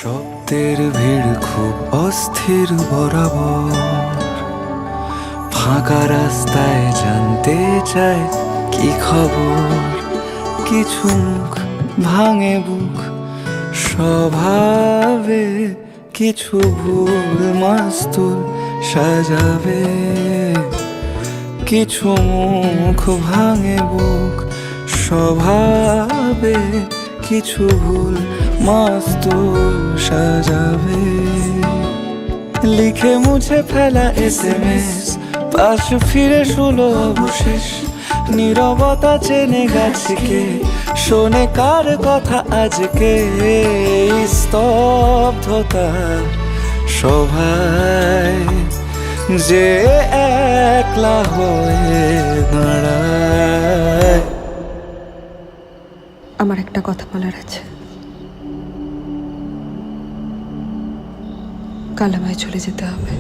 শব্দের ভিড় খুব অস্থির বরাবর, ফাঁকা রাস্তায় জানতে চায় কি খবর। কিছু মুখ ভাঙে বুক স্বভাবে, কিছু ভুল মাস্তুল সাজাবে। কিছু মুখ ভাঙে বুক স্বভাবে, কিছু ভুল মাস্তুল সাজাবে। লিখে মুছে ফেলা SMS, পাশ ফিরে শুলো অবশেষ। নীরবতা চেনে গাছকে, শোনে কার কথা আজকে। স্তব্ধতার সভায় যে একলা হয়ে দাঁড়ায়। আমার একটা কথা বলার আছে। কাল আমায় চলে যেতে হবে।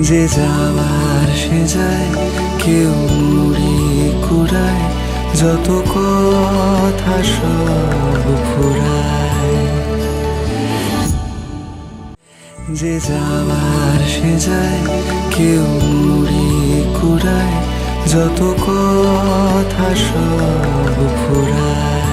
যে যাওয়ার সে যায়, কেউ মুড়ি কুড়ায়, যত কথা সব ফুরায়। যে যাওয়ার সে যায়, কেউ মুড়ি কুড়ায়, যত কথা সব ফুরায়।